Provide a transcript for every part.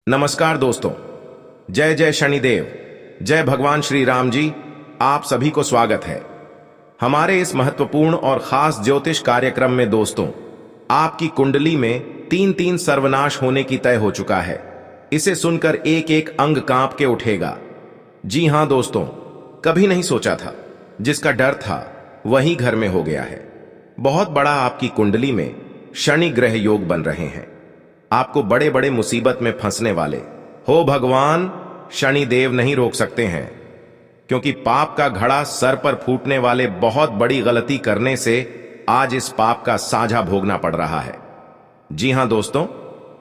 नमस्कार दोस्तों, जय जय शनिदेव, जय भगवान श्री राम जी। आप सभी को स्वागत है हमारे इस महत्वपूर्ण और खास ज्योतिष कार्यक्रम में। दोस्तों, आपकी कुंडली में तीन तीन सर्वनाश होने की तय हो चुका है। इसे सुनकर एक एक अंग कांप के उठेगा। जी हां दोस्तों, कभी नहीं सोचा था, जिसका डर था वही घर में हो गया है। बहुत बड़ा आपकी कुंडली में शनि ग्रह योग बन रहे हैं। आपको बड़े बड़े मुसीबत में फंसने वाले हो भगवान शनि देव नहीं रोक सकते हैं, क्योंकि पाप का घड़ा सर पर फूटने वाले बहुत बड़ी गलती करने से आज इस पाप का साझा भोगना पड़ रहा है। जी हां दोस्तों,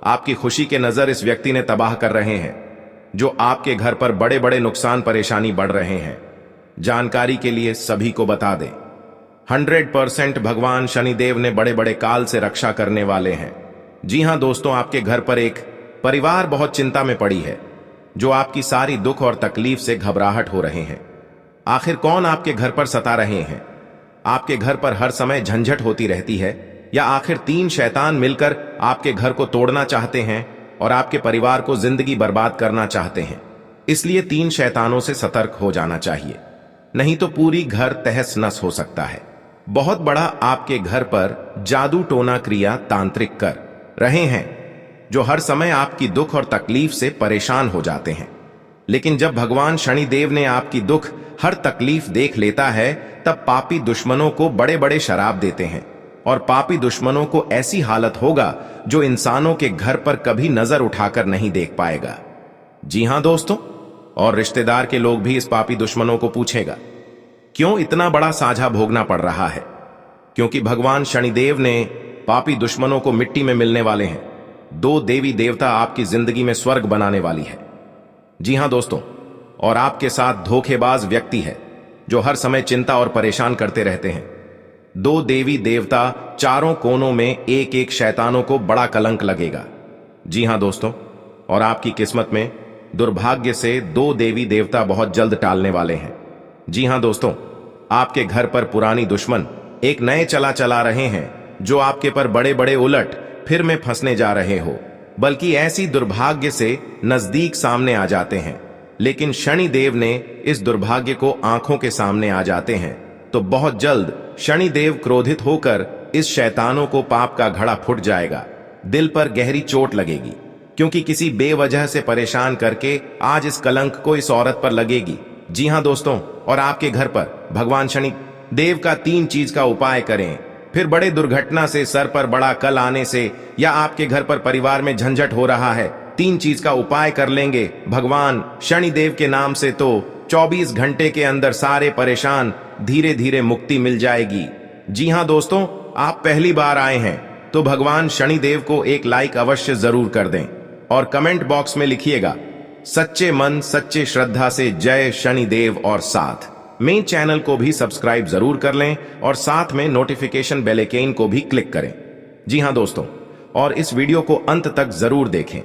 आपकी खुशी के नजर इस व्यक्ति ने तबाह कर रहे हैं, जो आपके घर पर बड़े बड़े नुकसान परेशानी बढ़ रहे हैं। जानकारी के लिए सभी को बता दें, 100% भगवान शनिदेव ने बड़े बड़े काल से रक्षा करने वाले हैं। जी हां दोस्तों, आपके घर पर एक परिवार बहुत चिंता में पड़ी है, जो आपकी सारी दुख और तकलीफ से घबराहट हो रहे हैं। आखिर कौन आपके घर पर सता रहे हैं? आपके घर पर हर समय झंझट होती रहती है, या आखिर तीन शैतान मिलकर आपके घर को तोड़ना चाहते हैं और आपके परिवार को जिंदगी बर्बाद करना चाहते हैं? इसलिए तीन शैतानों से सतर्क हो जाना चाहिए, नहीं तो पूरी घर तहस नस हो सकता है। बहुत बड़ा आपके घर पर जादू टोना क्रिया तांत्रिक कर रहे हैं, जो हर समय आपकी दुख और तकलीफ से परेशान हो जाते हैं। लेकिन जब भगवान शनिदेव ने आपकी दुख हर तकलीफ देख लेता है, तब पापी दुश्मनों को बड़े बड़े शराब देते हैं, और पापी दुश्मनों को ऐसी हालत होगा जो इंसानों के घर पर कभी नजर उठाकर नहीं देख पाएगा। जी हां दोस्तों, और रिश्तेदार के लोग भी इस पापी दुश्मनों को पूछेगा, क्यों इतना बड़ा साझा भोगना पड़ रहा है? क्योंकि भगवान शनिदेव ने पापी दुश्मनों को मिट्टी में मिलने वाले हैं। दो देवी देवता आपकी जिंदगी में स्वर्ग बनाने वाली है। जी हां दोस्तों, और आपके साथ धोखेबाज व्यक्ति है, जो हर समय चिंता और परेशान करते रहते हैं। दो देवी देवता चारों कोनों में एक एक शैतानों को बड़ा कलंक लगेगा। जी हां दोस्तों, और आपकी किस्मत में दुर्भाग्य से दो देवी देवता बहुत जल्द टालने वाले हैं। जी हां दोस्तों, आपके घर पर पुरानी दुश्मन एक नए चला रहे हैं, जो आपके पर बड़े बड़े उलट फिर में फंसने जा रहे हो, बल्कि ऐसी दुर्भाग्य से नजदीक सामने आ जाते हैं। लेकिन शनिदेव ने इस दुर्भाग्य को आंखों के सामने आ जाते हैं, तो बहुत जल्द शनिदेव क्रोधित होकर इस शैतानों को पाप का घड़ा फूट जाएगा। दिल पर गहरी चोट लगेगी, क्योंकि किसी बेवजह से परेशान करके आज इस कलंक को इस औरत पर लगेगी। जी हां दोस्तों, और आपके घर पर भगवान शनि देव का तीन चीज का उपाय करें, फिर बड़े दुर्घटना से, सर पर बड़ा कल आने से, या आपके घर पर परिवार में झंझट हो रहा है, तीन चीज का उपाय कर लेंगे भगवान शनिदेव के नाम से, तो 24 घंटे के अंदर सारे परेशान धीरे धीरे मुक्ति मिल जाएगी। जी हां दोस्तों, आप पहली बार आए हैं तो भगवान शनिदेव को एक लाइक अवश्य जरूर कर दें, और कमेंट बॉक्स में लिखिएगा, सच्चे मन सच्चे श्रद्धा से जय शनिदेव, और साथ मेन चैनल को भी सब्सक्राइब जरूर कर लें, और साथ में नोटिफिकेशन बेल आइकन को भी क्लिक करें। जी हां दोस्तों, और इस वीडियो को अंत तक जरूर देखें।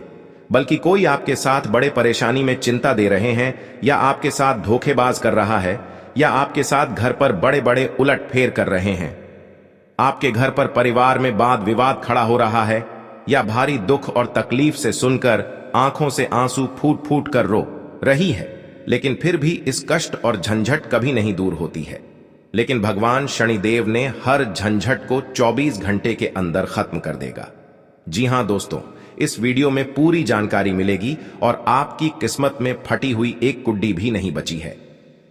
बल्कि कोई आपके साथ बड़े परेशानी में चिंता दे रहे हैं, या आपके साथ धोखेबाज कर रहा है, या आपके साथ घर पर बड़े बड़े उलट फेर कर रहे हैं। आपके घर पर परिवार में वाद विवाद खड़ा हो रहा है, या भारी दुख और तकलीफ से सुनकर आंखों से आंसू फूट फूट कर रो रही है, लेकिन फिर भी इस कष्ट और झंझट कभी नहीं दूर होती है। लेकिन भगवान शनिदेव ने हर झंझट को 24 घंटे के अंदर खत्म कर देगा। जी हां दोस्तों, इस वीडियो में पूरी जानकारी मिलेगी, और आपकी किस्मत में फटी हुई एक कुड्डी भी नहीं बची है।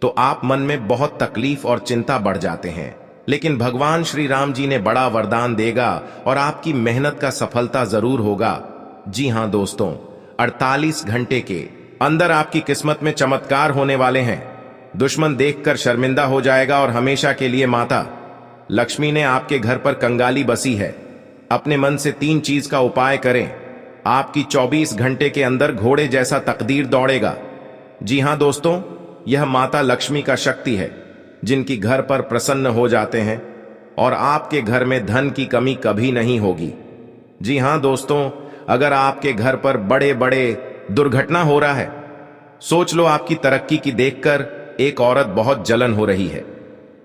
तो आप मन में बहुत तकलीफ और चिंता बढ़ जाते हैं, लेकिन भगवान श्री राम जी ने बड़ा वरदान देगा, और आपकी मेहनत का सफलता जरूर होगा। जी हां दोस्तों, 48 घंटे के अंदर आपकी किस्मत में चमत्कार होने वाले हैं। दुश्मन देखकर शर्मिंदा हो जाएगा, और हमेशा के लिए माता लक्ष्मी ने आपके घर पर कंगाली बसी है। अपने मन से तीन चीज का उपाय करें, आपकी 24 घंटे के अंदर घोड़े जैसा तकदीर दौड़ेगा। जी हां दोस्तों, यह माता लक्ष्मी का शक्ति है, जिनकी घर पर प्रसन्न हो जाते हैं, और आपके घर में धन की कमी कभी नहीं होगी। जी हां दोस्तों, अगर आपके घर पर बड़े बड़े दुर्घटना हो रहा है, सोच लो आपकी तरक्की की देखकर एक औरत बहुत जलन हो रही है,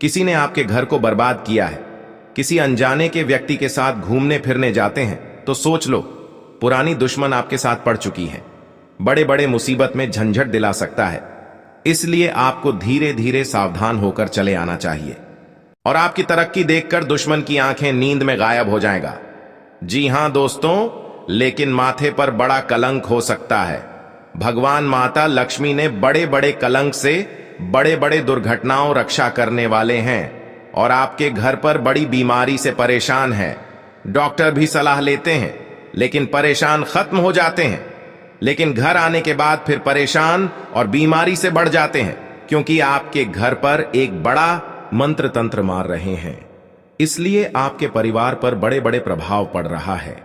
किसी ने आपके घर को बर्बाद किया है, किसी अनजाने के व्यक्ति के साथ घूमने फिरने जाते हैं, तो सोच लो पुरानी दुश्मन आपके साथ पड़ चुकी है। बड़े बड़े मुसीबत में झंझट दिला सकता है। इसलिए आपको धीरे धीरे सावधान होकर चले आना चाहिए। और आपकी तरक्की देखकर दुश्मन की आंखें नींद में गायब हो जाएगा। जी हां दोस्तों, लेकिन माथे पर बड़ा कलंक हो सकता है। भगवान माता लक्ष्मी ने बड़े बड़े कलंक से बड़े बड़े दुर्घटनाओं रक्षा करने वाले हैं और आपके घर पर बड़ी बीमारी से परेशान है। डॉक्टर भी सलाह लेते हैं लेकिन परेशान खत्म हो जाते हैं, लेकिन घर आने के बाद फिर परेशान और बीमारी से बढ़ जाते हैं, क्योंकि आपके घर पर एक बड़ा मंत्र तंत्र मार रहे हैं। इसलिए आपके परिवार पर बड़े बड़े प्रभाव पड़ रहा है।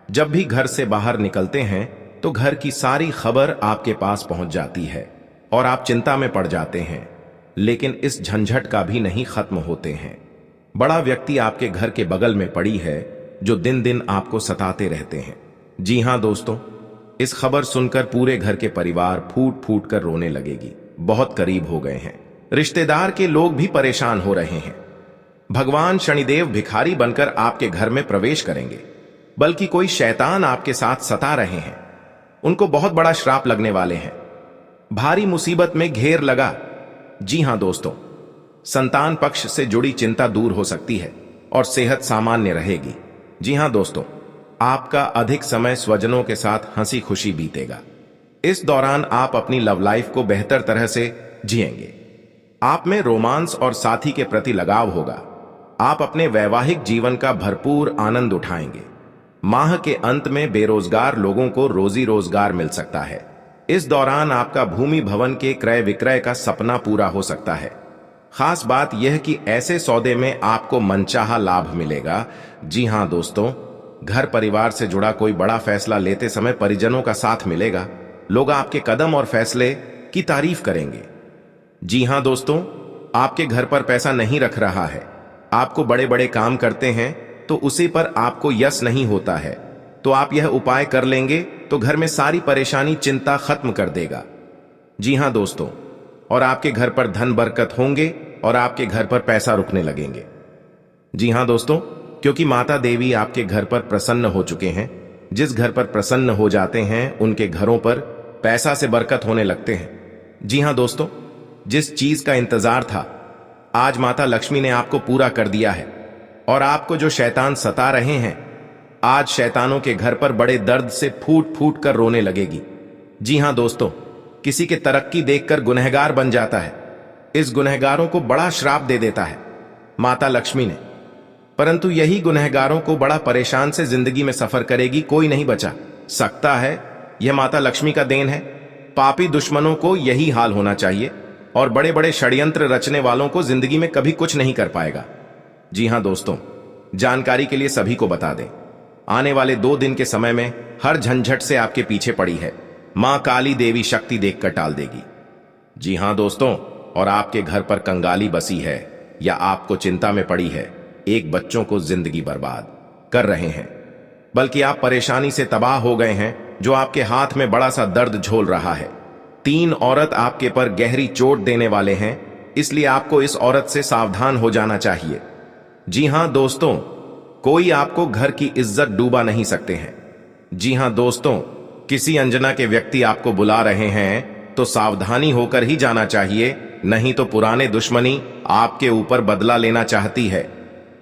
जब भी घर से बाहर निकलते हैं तो घर की सारी खबर आपके पास पहुंच जाती है और आप चिंता में पड़ जाते हैं, लेकिन इस झंझट का भी नहीं खत्म होते हैं। बड़ा व्यक्ति आपके घर के बगल में पड़ी है जो दिन दिन आपको सताते रहते हैं। जी हां दोस्तों, इस खबर सुनकर पूरे घर के परिवार फूट फूट कर रोने लगेगी। बहुत करीब हो गए हैं, रिश्तेदार के लोग भी परेशान हो रहे हैं। भगवान शनिदेव भिखारी बनकर आपके घर में प्रवेश करेंगे, बल्कि कोई शैतान आपके साथ सता रहे हैं। उनको बहुत बड़ा श्राप लगने वाले हैं। भारी मुसीबत में घेर लगा। जी हां दोस्तों, संतान पक्ष से जुड़ी चिंता दूर हो सकती है और सेहत सामान्य रहेगी। जी हां दोस्तों, आपका अधिक समय स्वजनों के साथ हंसी खुशी बीतेगा। इस दौरान आप अपनी लव लाइफ को बेहतर तरह से जिएंगे। आप में रोमांस और साथी के प्रति लगाव होगा। आप अपने वैवाहिक जीवन का भरपूर आनंद उठाएंगे। माह के अंत में बेरोजगार लोगों को रोजी रोजगार मिल सकता है। इस दौरान आपका भूमि भवन के क्रय विक्रय का सपना पूरा हो सकता है। खास बात यह कि ऐसे सौदे में आपको मनचाहा लाभ मिलेगा। जी हां दोस्तों, घर परिवार से जुड़ा कोई बड़ा फैसला लेते समय परिजनों का साथ मिलेगा। लोग आपके कदम और फैसले की तारीफ करेंगे। जी हां दोस्तों, आपके घर पर पैसा नहीं रख रहा है, आपको बड़े बड़े काम करते हैं तो उसी पर आपको यश नहीं होता है, तो आप यह उपाय कर लेंगे तो घर में सारी परेशानी चिंता खत्म कर देगा। जी हां दोस्तों, और आपके घर पर धन बरकत होंगे और आपके घर पर पैसा रुकने लगेंगे। जी हां दोस्तों, क्योंकि माता देवी आपके घर पर प्रसन्न हो चुके हैं। जिस घर पर प्रसन्न हो जाते हैं उनके घरों पर पैसा से बरकत होने लगते हैं। जी हां दोस्तों, जिस चीज का इंतजार था आज माता लक्ष्मी ने आपको पूरा कर दिया है। और आपको जो शैतान सता रहे हैं, आज शैतानों के घर पर बड़े दर्द से फूट फूट कर रोने लगेगी। जी हां दोस्तों, किसी के तरक्की देखकर गुनहगार बन जाता है। इस गुनहगारों को बड़ा श्राप दे देता है माता लक्ष्मी ने, परंतु यही गुनहगारों को बड़ा परेशान से जिंदगी में सफर करेगी। कोई नहीं बचा सकता है। यह माता लक्ष्मी का देन है। पापी दुश्मनों को यही हाल होना चाहिए और बड़े बड़े षड्यंत्र रचने वालों को जिंदगी में कभी कुछ नहीं कर पाएगा। जी हां दोस्तों, जानकारी के लिए सभी को बता दें, आने वाले 2 दिन के समय में हर झंझट से आपके पीछे पड़ी है मां काली देवी शक्ति देखकर टाल देगी। जी हां दोस्तों, और आपके घर पर कंगाली बसी है या आपको चिंता में पड़ी है, एक बच्चों को जिंदगी बर्बाद कर रहे हैं, बल्कि आप परेशानी से तबाह हो गए हैं जो आपके हाथ में बड़ा सा दर्द झोल रहा है। 3 औरत आपके पर गहरी चोट देने वाले हैं, इसलिए आपको इस औरत से सावधान हो जाना चाहिए। जी हां दोस्तों, कोई आपको घर की इज्जत डूबा नहीं सकते हैं। जी हां दोस्तों, किसी अनजाना के व्यक्ति आपको बुला रहे हैं तो सावधानी होकर ही जाना चाहिए, नहीं तो पुराने दुश्मनी आपके ऊपर बदला लेना चाहती है।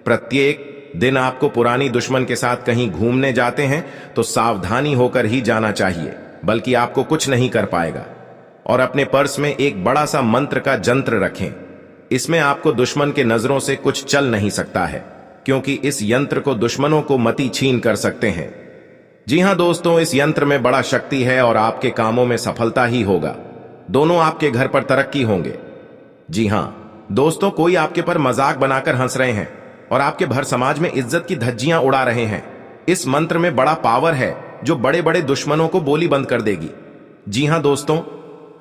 प्रत्येक दिन आपको पुरानी दुश्मन के साथ कहीं घूमने जाते हैं तो सावधानी होकर ही जाना चाहिए, बल्कि आपको कुछ नहीं कर पाएगा। और अपने पर्स में एक बड़ा सा मंत्र का जंत्र रखें। इसमें आपको दुश्मन के नजरों से कुछ चल नहीं सकता है, क्योंकि इस यंत्र को दुश्मनों को मति छीन कर सकते हैं। जी हां दोस्तों, इस यंत्र में बड़ा शक्ति है और आपके कामों में सफलता ही होगा। दोनों आपके घर पर तरक्की होंगे। जी हां दोस्तों, कोई आपके पर मजाक बनाकर हंस रहे हैं और आपके भर समाज में इज्जत की धज्जियां उड़ा रहे हैं। इस मंत्र में बड़ा पावर है जो बड़े बड़े दुश्मनों को बोली बंद कर देगी। जी हां दोस्तों,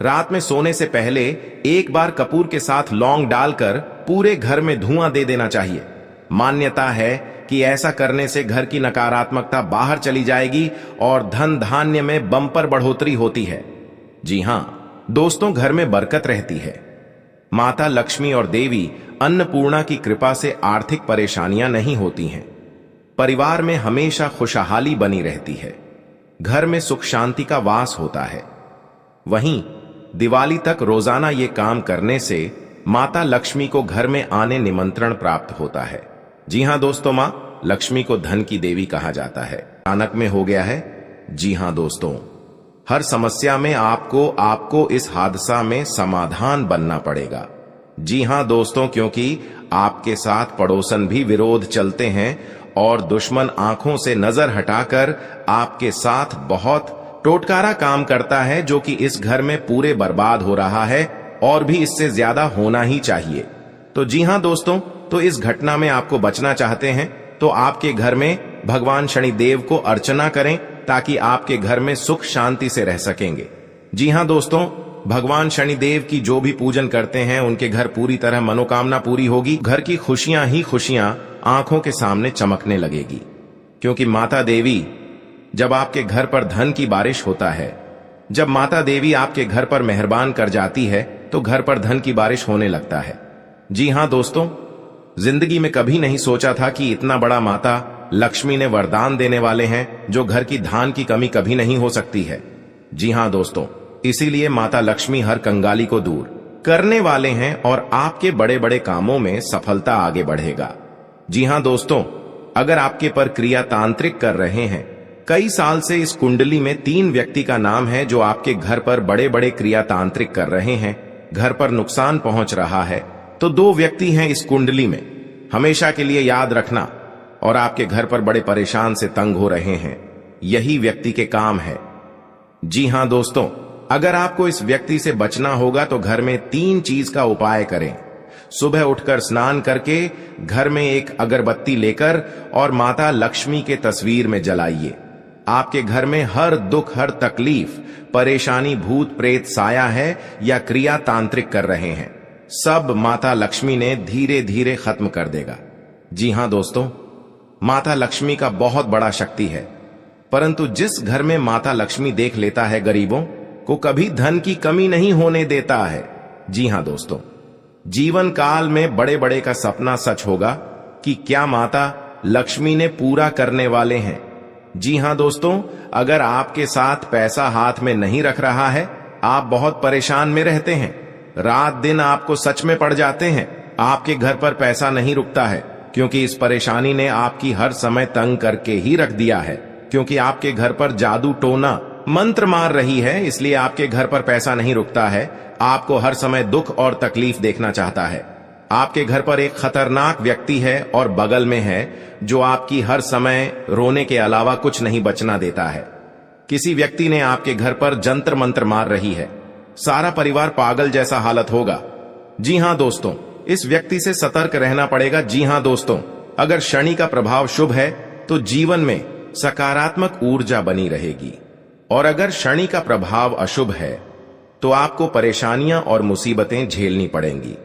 रात में सोने से पहले एक बार कपूर के साथ लौंग डालकर पूरे घर में धुआं दे देना चाहिए। मान्यता है कि ऐसा करने से घर की नकारात्मकता बाहर चली जाएगी और धन धान्य में बम्पर बढ़ोतरी होती है। जी हां दोस्तों, घर में बरकत रहती है। माता लक्ष्मी और देवी अन्नपूर्णा की कृपा से आर्थिक परेशानियां नहीं होती हैं। परिवार में हमेशा खुशहाली बनी रहती है। घर में सुख शांति का वास होता है। वहीं दिवाली तक रोजाना ये काम करने से माता लक्ष्मी को घर में आने निमंत्रण प्राप्त होता है। जी हां दोस्तों, मां लक्ष्मी को धन की देवी कहा जाता है। अचानक में हो गया है। जी हां दोस्तों, हर समस्या में आपको इस हादसा में समाधान बनना पड़ेगा। जी हां दोस्तों, क्योंकि आपके साथ पड़ोसन भी विरोध चलते हैं और दुश्मन आंखों से नजर हटाकर आपके साथ बहुत टोटकारा काम करता है, जो कि इस घर में पूरे बर्बाद हो रहा है और भी इससे ज्यादा होना ही चाहिए। तो जी हां दोस्तों, तो इस घटना में आपको बचना चाहते हैं तो आपके घर में भगवान शनिदेव को अर्चना करें ताकि आपके घर में सुख शांति से रह सकेंगे। जी हां दोस्तों, भगवान शनिदेव की जो भी पूजन करते हैं उनके घर पूरी तरह मनोकामना पूरी होगी। घर की खुशियां ही खुशियां आंखों के सामने चमकने लगेगी, क्योंकि माता देवी जब आपके घर पर धन की बारिश होता है, जब माता देवी आपके घर पर मेहरबान कर जाती है तो घर पर धन की बारिश होने लगता है। जी हां दोस्तों, जिंदगी में कभी नहीं सोचा था कि इतना बड़ा माता लक्ष्मी ने वरदान देने वाले हैं जो घर की धान की कमी कभी नहीं हो सकती है। जी हां दोस्तों, इसीलिए माता लक्ष्मी हर कंगाली को दूर करने वाले हैं और आपके बड़े बड़े कामों में सफलता आगे बढ़ेगा। जी हां दोस्तों, अगर आपके पर क्रिया तांत्रिक कर रहे हैं, कई साल से इस कुंडली में 3 व्यक्ति का नाम है जो आपके घर पर बड़े बड़े क्रिया तांत्रिक कर रहे हैं, घर पर नुकसान पहुंच रहा है, तो 2 व्यक्ति हैं इस कुंडली में। हमेशा के लिए याद रखना। और आपके घर पर बड़े परेशान से तंग हो रहे हैं, यही व्यक्ति के काम है। जी हां दोस्तों, अगर आपको इस व्यक्ति से बचना होगा तो घर में 3 चीज का उपाय करें। सुबह उठकर स्नान करके घर में एक अगरबत्ती लेकर और माता लक्ष्मी के तस्वीर में जलाइए। आपके घर में हर दुख, हर तकलीफ, परेशानी, भूत प्रेत साया है या क्रिया तांत्रिक कर रहे हैं, सब माता लक्ष्मी ने धीरे धीरे खत्म कर देगा। जी हां दोस्तों, माता लक्ष्मी का बहुत बड़ा शक्ति है, परंतु जिस घर में माता लक्ष्मी देख लेता है गरीबों को कभी धन की कमी नहीं होने देता है। जी हां दोस्तों, जीवन काल में बड़े बड़े का सपना सच होगा कि क्या माता लक्ष्मी ने पूरा करने वाले हैं। जी हां दोस्तों, अगर आपके साथ पैसा हाथ में नहीं रख रहा है, आप बहुत परेशान में रहते हैं, रात दिन आपको सच में पड़ जाते हैं, आपके घर पर पैसा नहीं रुकता है, क्योंकि इस परेशानी ने आपकी हर समय तंग करके ही रख दिया है, क्योंकि आपके घर पर जादू टोना मंत्र मार रही है, इसलिए आपके घर पर पैसा नहीं रुकता है, आपको हर समय दुख और तकलीफ देखना चाहता है। आपके घर पर एक खतरनाक व्यक्ति है और बगल में है जो आपकी हर समय रोने के अलावा कुछ नहीं बचना देता है। किसी व्यक्ति ने आपके घर पर जंतर मंत्र मार रही है, सारा परिवार पागल जैसा हालत होगा। जी हां दोस्तों, इस व्यक्ति से सतर्क रहना पड़ेगा। जी हां दोस्तों, अगर शनि का प्रभाव शुभ है तो जीवन में सकारात्मक ऊर्जा बनी रहेगी, और अगर शनि का प्रभाव अशुभ है तो आपको परेशानियां और मुसीबतें झेलनी पड़ेंगी।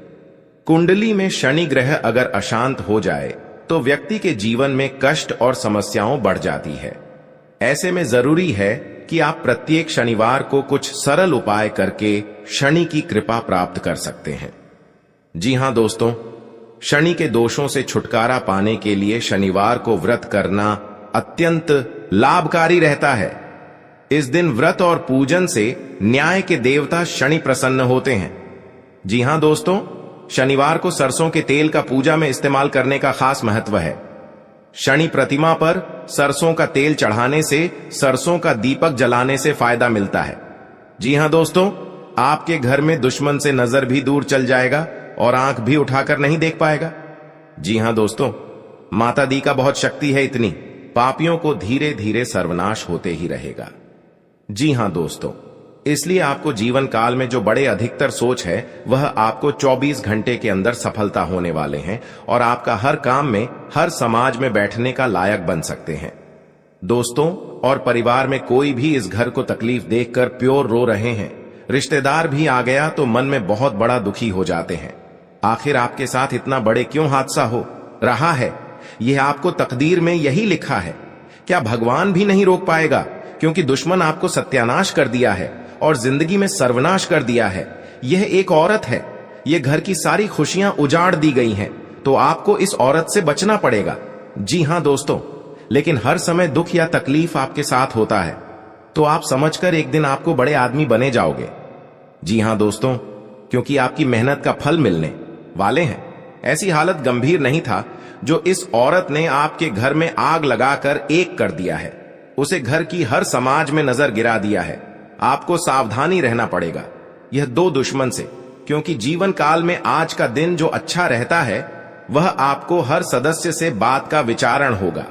कुंडली में शनि ग्रह अगर अशांत हो जाए तो व्यक्ति के जीवन में कष्ट और समस्याओं बढ़ जाती है। ऐसे में जरूरी है कि आप प्रत्येक शनिवार को कुछ सरल उपाय करके शनि की कृपा प्राप्त कर सकते हैं। जी हां दोस्तों, शनि के दोषों से छुटकारा पाने के लिए शनिवार को व्रत करना अत्यंत लाभकारी रहता है। इस दिन व्रत और पूजन से न्याय के देवता शनि प्रसन्न होते हैं। जी हां दोस्तों, शनिवार को सरसों के तेल का पूजा में इस्तेमाल करने का खास महत्व है। शनि प्रतिमा पर सरसों का तेल चढ़ाने से, सरसों का दीपक जलाने से फायदा मिलता है। जी हां दोस्तों, आपके घर में दुश्मन से नजर भी दूर चल जाएगा और आंख भी उठाकर नहीं देख पाएगा। जी हां दोस्तों, माता दी का बहुत शक्ति है, इतनी पापियों को धीरे धीरे सर्वनाश होते ही रहेगा। जी हां दोस्तों, इसलिए आपको जीवन काल में जो बड़े अधिकतर सोच है वह आपको 24 घंटे के अंदर सफलता होने वाले हैं और आपका हर काम में, हर समाज में बैठने का लायक बन सकते हैं। दोस्तों और परिवार में कोई भी इस घर को तकलीफ देखकर प्योर रो रहे हैं, रिश्तेदार भी आ गया तो मन में बहुत बड़ा दुखी हो जाते हैं। आखिर आपके साथ इतना बड़े क्यों हादसा हो रहा है? यह आपको तकदीर में यही लिखा है। क्या भगवान भी नहीं रोक पाएगा? क्योंकि दुश्मन आपको सत्यानाश कर दिया है और जिंदगी में सर्वनाश कर दिया है। यह एक औरत है, यह घर की सारी खुशियां उजाड़ दी गई हैं, तो आपको इस औरत से बचना पड़ेगा। जी हां दोस्तों, लेकिन हर समय दुख या तकलीफ आपके साथ होता है, तो आप समझकर एक दिन आपको बड़े आदमी बने जाओगे। जी हां दोस्तों, क्योंकि आपकी मेहनत का फल मिलने वाले हैं। ऐसी हालत गंभीर नहीं था जो इस औरत ने आपके घर में आग लगाकर एक कर दिया है। उसे घर की हर समाज में नजर गिरा दिया है। आपको सावधानी रहना पड़ेगा यह दो दुश्मन से, क्योंकि जीवन काल में आज का दिन जो अच्छा रहता है वह आपको हर सदस्य से बात का विचारण होगा।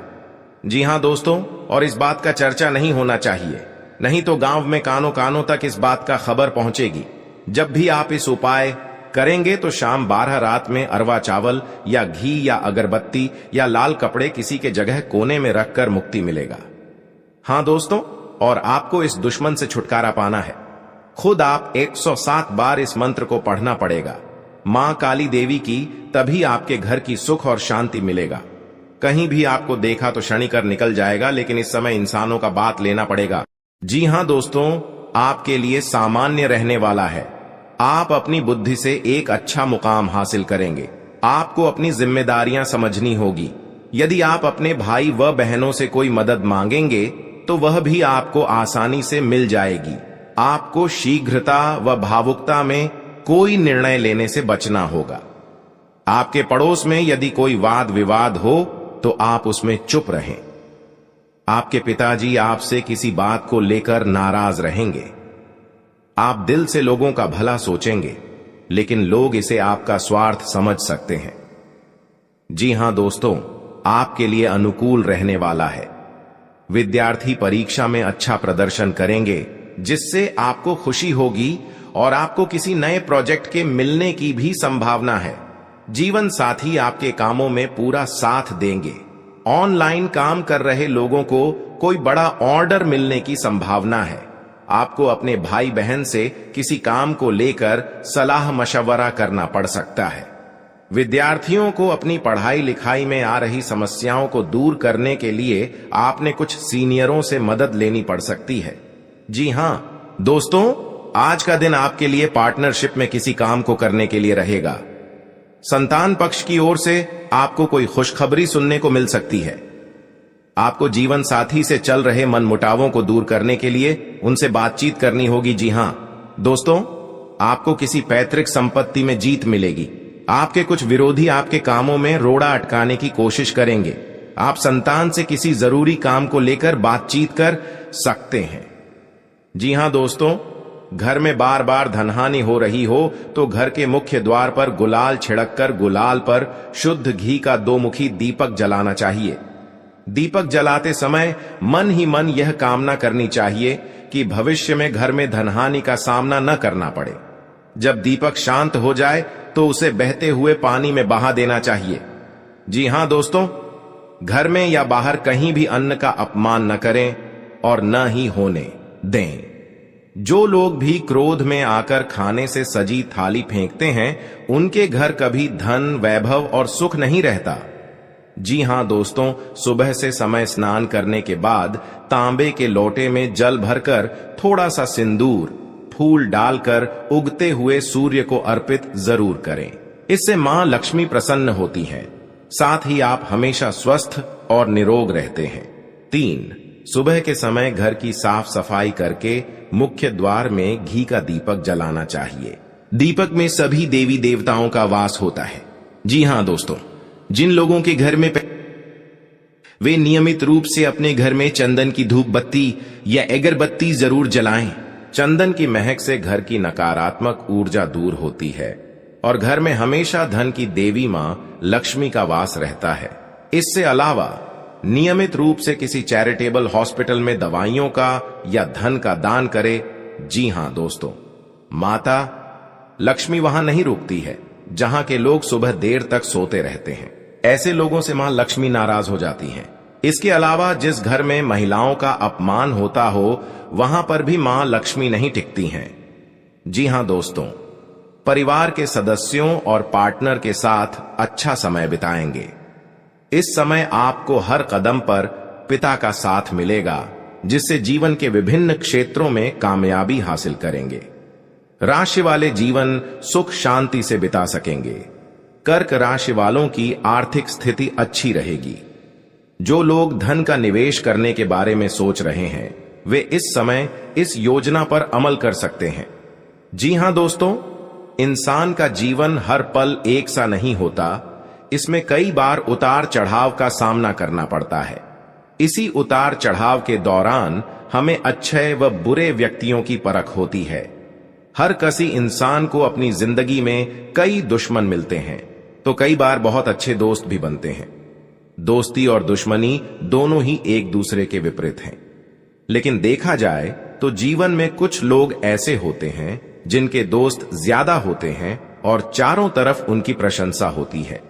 जी हां दोस्तों, और इस बात का चर्चा नहीं होना चाहिए, नहीं तो गांव में कानों कानों तक इस बात का खबर पहुंचेगी। जब भी आप इस उपाय करेंगे तो शाम 12 रात में अरवा चावल या घी या अगरबत्ती या लाल कपड़े किसी के जगह कोने में रखकर मुक्ति मिलेगा। हां दोस्तों, और आपको इस दुश्मन से छुटकारा पाना है। खुद आप 107 बार इस मंत्र को पढ़ना पड़ेगा। मां काली देवी की, तभी आपके घर की सुख और शांति मिलेगा। कहीं भी आपको देखा तो क्षणिकर निकल जाएगा, लेकिन इस समय इंसानों का बात लेना पड़ेगा। जी हां दोस्तों, आपके लिए सामान्य रहने वाला है। आप अपनी बुद्धि से एक अच्छा मुकाम हासिल करेंगे। आपको अपनी जिम्मेदारियां समझनी होगी। यदि आप अपने भाई व बहनों से कोई मदद मांगेंगे तो वह भी आपको आसानी से मिल जाएगी। आपको शीघ्रता व भावुकता में कोई निर्णय लेने से बचना होगा। आपके पड़ोस में यदि कोई वाद विवाद हो तो आप उसमें चुप रहें। आपके पिताजी आपसे किसी बात को लेकर नाराज रहेंगे। आप दिल से लोगों का भला सोचेंगे, लेकिन लोग इसे आपका स्वार्थ समझ सकते हैं। जी हां दोस्तों, आपके लिए अनुकूल रहने वाला है। विद्यार्थी परीक्षा में अच्छा प्रदर्शन करेंगे, जिससे आपको खुशी होगी और आपको किसी नए प्रोजेक्ट के मिलने की भी संभावना है। जीवन साथी आपके कामों में पूरा साथ देंगे। ऑनलाइन काम कर रहे लोगों को कोई बड़ा ऑर्डर मिलने की संभावना है। आपको अपने भाई बहन से किसी काम को लेकर सलाह मशवरा करना पड़ सकता है। विद्यार्थियों को अपनी पढ़ाई लिखाई में आ रही समस्याओं को दूर करने के लिए आपने कुछ सीनियरों से मदद लेनी पड़ सकती है। जी हां दोस्तों, आज का दिन आपके लिए पार्टनरशिप में किसी काम को करने के लिए रहेगा। संतान पक्ष की ओर से आपको कोई खुशखबरी सुनने को मिल सकती है। आपको जीवन साथी से चल रहे मनमुटावों को दूर करने के लिए उनसे बातचीत करनी होगी। जी हां दोस्तों, आपको किसी पैतृक संपत्ति में जीत मिलेगी। आपके कुछ विरोधी आपके कामों में रोड़ा अटकाने की कोशिश करेंगे। आप संतान से किसी जरूरी काम को लेकर बातचीत कर सकते हैं। जी हां दोस्तों, घर में बार बार धनहानि हो रही हो तो घर के मुख्य द्वार पर गुलाल छिड़ककर गुलाल पर शुद्ध घी का 2 मुखी दीपक जलाना चाहिए। दीपक जलाते समय मन ही मन यह कामना करनी चाहिए कि भविष्य में घर में धनहानि का सामना न करना पड़े। जब दीपक शांत हो जाए तो उसे बहते हुए पानी में बहा देना चाहिए। जी हां दोस्तों, घर में या बाहर कहीं भी अन्न का अपमान न करें और न ही होने दें। जो लोग भी क्रोध में आकर खाने से सजी थाली फेंकते हैं, उनके घर कभी धन, वैभव और सुख नहीं रहता। जी हां दोस्तों, सुबह से समय स्नान करने के बाद तांबे के लोटे में जल भरकर थोड़ा सा सिंदूर, फूल डालकर उगते हुए सूर्य को अर्पित जरूर करें। इससे मां लक्ष्मी प्रसन्न होती हैं। साथ ही आप हमेशा स्वस्थ और निरोग रहते हैं। 3, सुबह के समय घर की साफ सफाई करके मुख्य द्वार में घी का दीपक जलाना चाहिए। दीपक में सभी देवी देवताओं का वास होता है। जी हां दोस्तों, जिन लोगों के घर में वे नियमित रूप से अपने घर में चंदन की धूप बत्ती या अगरबत्ती जरूर जलाएं। चंदन की महक से घर की नकारात्मक ऊर्जा दूर होती है और घर में हमेशा धन की देवी मां लक्ष्मी का वास रहता है। इससे अलावा नियमित रूप से किसी चैरिटेबल हॉस्पिटल में दवाइयों का या धन का दान करें। जी हां दोस्तों, माता लक्ष्मी वहां नहीं रुकती है जहां के लोग सुबह देर तक सोते रहते हैं। ऐसे लोगों से मां लक्ष्मी नाराज हो जाती हैं। इसके अलावा जिस घर में महिलाओं का अपमान होता हो, वहां पर भी मां लक्ष्मी नहीं टिकती हैं। जी हां दोस्तों, परिवार के सदस्यों और पार्टनर के साथ अच्छा समय बिताएंगे। इस समय आपको हर कदम पर पिता का साथ मिलेगा, जिससे जीवन के विभिन्न क्षेत्रों में कामयाबी हासिल करेंगे। राशि वाले जीवन सुख शांति से बिता सकेंगे। कर्क राशि वालों की आर्थिक स्थिति अच्छी रहेगी। जो लोग धन का निवेश करने के बारे में सोच रहे हैं, वे इस समय इस योजना पर अमल कर सकते हैं। जी हां दोस्तों, इंसान का जीवन हर पल एक सा नहीं होता। इसमें कई बार उतार चढ़ाव का सामना करना पड़ता है। इसी उतार चढ़ाव के दौरान हमें अच्छे व बुरे व्यक्तियों की परख होती है। हर किसी इंसान को अपनी जिंदगी में कई दुश्मन मिलते हैं, तो कई बार बहुत अच्छे दोस्त भी बनते हैं। दोस्ती और दुश्मनी दोनों ही एक दूसरे के विपरीत हैं। लेकिन देखा जाए तो जीवन में कुछ लोग ऐसे होते हैं जिनके दोस्त ज्यादा होते हैं और चारों तरफ उनकी प्रशंसा होती है।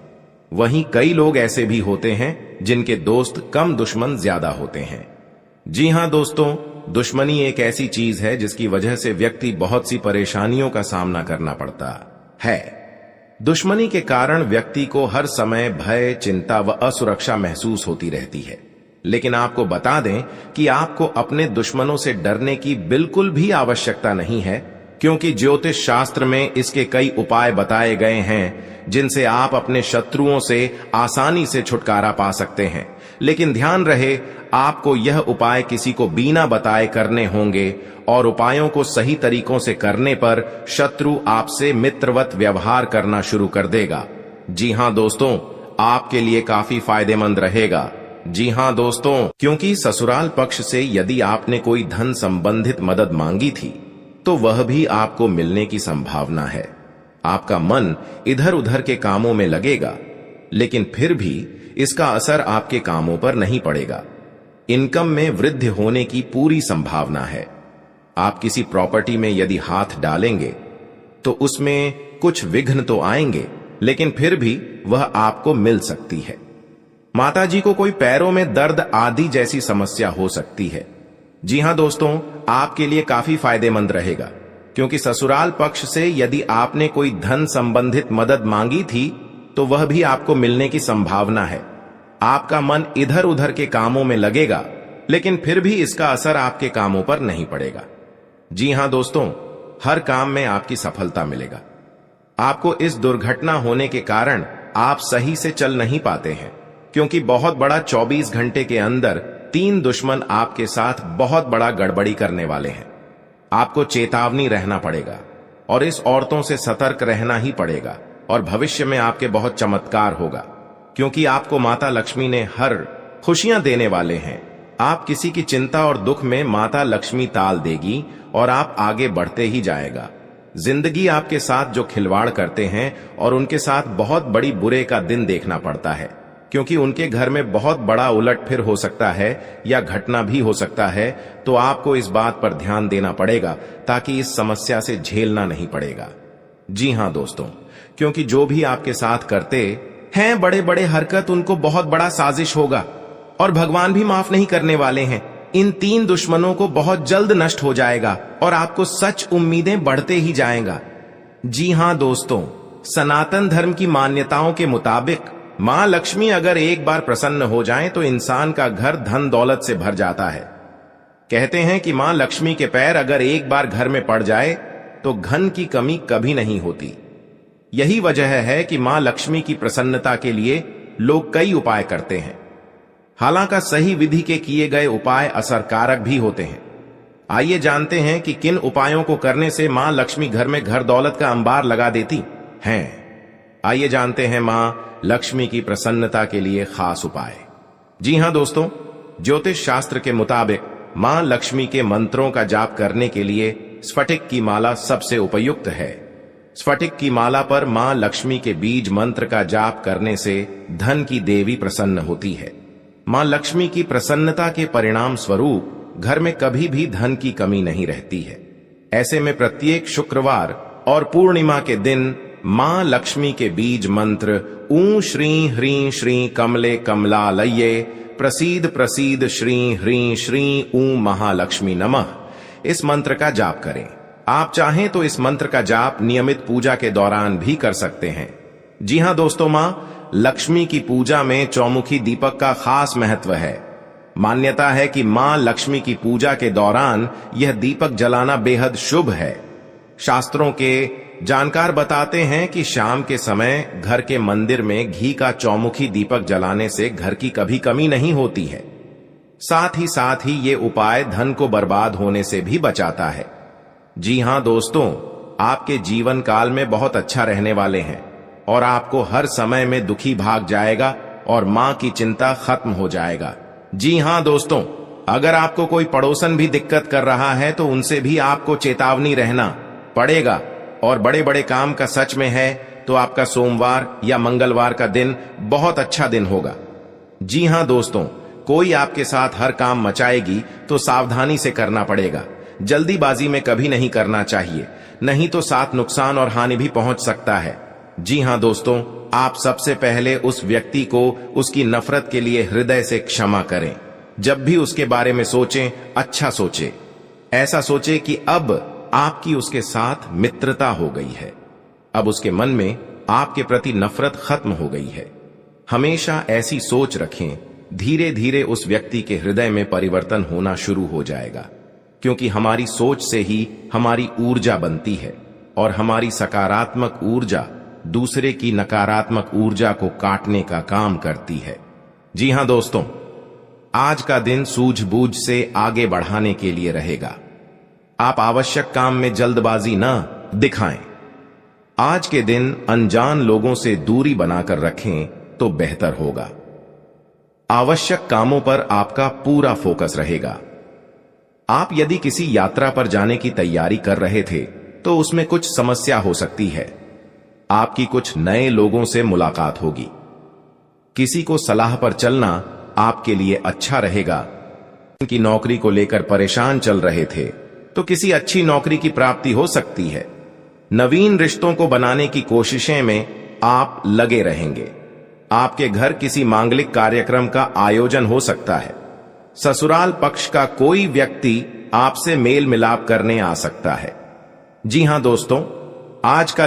वहीं कई लोग ऐसे भी होते हैं जिनके दोस्त कम, दुश्मन ज्यादा होते हैं। जी हां दोस्तों, दुश्मनी एक ऐसी चीज है जिसकी वजह से व्यक्ति बहुत सी परेशानियों का सामना करना पड़ता है। दुश्मनी के कारण व्यक्ति को हर समय भय, चिंता व असुरक्षा महसूस होती रहती है। लेकिन आपको बता दें कि आपको अपने दुश्मनों से डरने की बिल्कुल भी आवश्यकता नहीं है, क्योंकि ज्योतिष शास्त्र में इसके कई उपाय बताए गए हैं जिनसे आप अपने शत्रुओं से आसानी से छुटकारा पा सकते हैं। लेकिन ध्यान रहे, आपको यह उपाय किसी को बिना बताए करने होंगे और उपायों को सही तरीकों से करने पर शत्रु आपसे मित्रवत व्यवहार करना शुरू कर देगा। जी हां दोस्तों, आपके लिए काफी फायदेमंद रहेगा। जी हां दोस्तों, क्योंकि ससुराल पक्ष से यदि आपने कोई धन संबंधित मदद मांगी थी तो वह भी आपको मिलने की संभावना है। आपका मन इधर उधर के कामों में लगेगा, लेकिन फिर भी इसका असर आपके कामों पर नहीं पड़ेगा। इनकम में वृद्धि होने की पूरी संभावना है। आप किसी प्रॉपर्टी में यदि हाथ डालेंगे तो उसमें कुछ विघ्न तो आएंगे, लेकिन फिर भी वह आपको मिल सकती है। माताजी को कोई पैरों में दर्द आदि जैसी समस्या हो सकती है। जी हां दोस्तों, आपके लिए काफी फायदेमंद रहेगा, क्योंकि ससुराल पक्ष से यदि आपने कोई धन संबंधित मदद मांगी थी तो वह भी आपको मिलने की संभावना है। आपका मन इधर उधर के कामों में लगेगा, लेकिन फिर भी इसका असर आपके कामों पर नहीं पड़ेगा। जी हां दोस्तों, हर काम में आपकी सफलता मिलेगा। आपको इस दुर्घटना होने के कारण आप सही से चल नहीं पाते हैं, क्योंकि बहुत बड़ा 24 घंटे के अंदर 3 दुश्मन आपके साथ बहुत बड़ा गड़बड़ी करने वाले हैं। आपको चेतावनी रहना पड़ेगा और इस औरतों से सतर्क रहना ही पड़ेगा, और भविष्य में आपके बहुत चमत्कार होगा, क्योंकि आपको माता लक्ष्मी ने हर खुशियां देने वाले हैं। आप किसी की चिंता और दुख में माता लक्ष्मी ताल देगी और आप आगे बढ़ते ही जाएगा। जिंदगी आपके साथ जो खिलवाड़ करते हैं और उनके साथ बहुत बड़ी बुरे का दिन देखना पड़ता है, क्योंकि उनके घर में बहुत बड़ा उलटफेर हो सकता है या घटना भी हो सकता है। तो आपको इस बात पर ध्यान देना पड़ेगा ताकि इस समस्या से झेलना नहीं पड़ेगा। जी हां दोस्तों, क्योंकि जो भी आपके साथ करते हैं बड़े बड़े हरकत, उनको बहुत बड़ा साजिश होगा और भगवान भी माफ नहीं करने वाले हैं। इन 3 दुश्मनों को बहुत जल्द नष्ट हो जाएगा और आपको सच उम्मीदें बढ़ते ही जाएगा। जी हां दोस्तों, सनातन धर्म की मान्यताओं के मुताबिक मां लक्ष्मी अगर एक बार प्रसन्न हो जाएं तो इंसान का घर धन दौलत से भर जाता है। कहते हैं कि मां लक्ष्मी के पैर अगर एक बार घर में पड़ जाए तो धन की कमी कभी नहीं होती। यही वजह है कि मां लक्ष्मी की प्रसन्नता के लिए लोग कई उपाय करते हैं। हालांकि सही विधि के किए गए उपाय असरकारक भी होते हैं। आइए जानते हैं कि किन उपायों को करने से मां लक्ष्मी घर में घर दौलत का अंबार लगा देती हैं। आइए जानते हैं मां लक्ष्मी की प्रसन्नता के लिए खास उपाय। जी हां दोस्तों, ज्योतिष शास्त्र के मुताबिक मां लक्ष्मी के मंत्रों का जाप करने के लिए स्फटिक की माला सबसे उपयुक्त है। स्फटिक की माला पर मां लक्ष्मी के बीज मंत्र का जाप करने से धन की देवी प्रसन्न होती है। मां लक्ष्मी की प्रसन्नता के परिणाम स्वरूप घर में कभी भी धन की कमी नहीं रहती है। ऐसे में प्रत्येक शुक्रवार और पूर्णिमा के दिन मां लक्ष्मी के बीज मंत्र ऊ श्री ह्रीं श्री कमले कमलालये प्रसीद प्रसीद श्री ह्रीं श्री ऊ महालक्ष्मी नमः, इस मंत्र का जाप करें। आप चाहें तो इस मंत्र का जाप नियमित पूजा के दौरान भी कर सकते हैं। जी हां दोस्तों, मां लक्ष्मी की पूजा में चौमुखी दीपक का खास महत्व है। मान्यता है कि मां लक्ष्मी की पूजा के दौरान यह दीपक जलाना बेहद शुभ है। शास्त्रों के जानकार बताते हैं कि शाम के समय घर के मंदिर में घी का चौमुखी दीपक जलाने से घर की कभी कमी नहीं होती है। साथ ही ये उपाय धन को बर्बाद होने से भी बचाता है। जी हां दोस्तों, आपके जीवन काल में बहुत अच्छा रहने वाले हैं और आपको हर समय में दुखी भाग जाएगा और मां की चिंता खत्म हो जाएगा। जी हां दोस्तों, अगर आपको कोई पड़ोसन भी दिक्कत कर रहा है तो उनसे भी आपको चेतावनी रहना पड़ेगा। और बड़े बड़े काम का सच में है तो आपका सोमवार या मंगलवार का दिन बहुत अच्छा दिन होगा। जी हां दोस्तों, कोई आपके साथ हर काम मचाएगी तो सावधानी से करना पड़ेगा। जल्दीबाजी में कभी नहीं करना चाहिए, नहीं तो साथ नुकसान और हानि भी पहुंच सकता है। जी हां दोस्तों, आप सबसे पहले उस व्यक्ति को उसकी नफरत के लिए हृदय से क्षमा करें। जब भी उसके बारे में सोचें, अच्छा सोचें। ऐसा सोचें कि अब आपकी उसके साथ मित्रता हो गई है, अब उसके मन में आपके प्रति नफरत खत्म हो गई है। हमेशा ऐसी सोच रखें, धीरे धीरे उस व्यक्ति के हृदय में परिवर्तन होना शुरू हो जाएगा, क्योंकि हमारी सोच से ही हमारी ऊर्जा बनती है और हमारी सकारात्मक ऊर्जा दूसरे की नकारात्मक ऊर्जा को काटने का काम करती है। जी हां दोस्तों, आज का दिन सूझबूझ से आगे बढ़ाने के लिए रहेगा। आप आवश्यक काम में जल्दबाजी न दिखाएं। आज के दिन अनजान लोगों से दूरी बनाकर रखें तो बेहतर होगा। आवश्यक कामों पर आपका पूरा फोकस रहेगा। आप यदि किसी यात्रा पर जाने की तैयारी कर रहे थे तो उसमें कुछ समस्या हो सकती है। आपकी कुछ नए लोगों से मुलाकात होगी। किसी को सलाह पर चलना आपके लिए अच्छा रहेगा। की नौकरी को लेकर परेशान चल रहे थे तो किसी अच्छी नौकरी की प्राप्ति हो सकती है। नवीन रिश्तों को बनाने की कोशिशें में आप लगे रहेंगे। आपके घर किसी मांगलिक कार्यक्रम का आयोजन हो सकता है। ससुराल पक्ष का कोई व्यक्ति आपसे मेल मिलाप करने आ सकता है। जी हां दोस्तों, आज का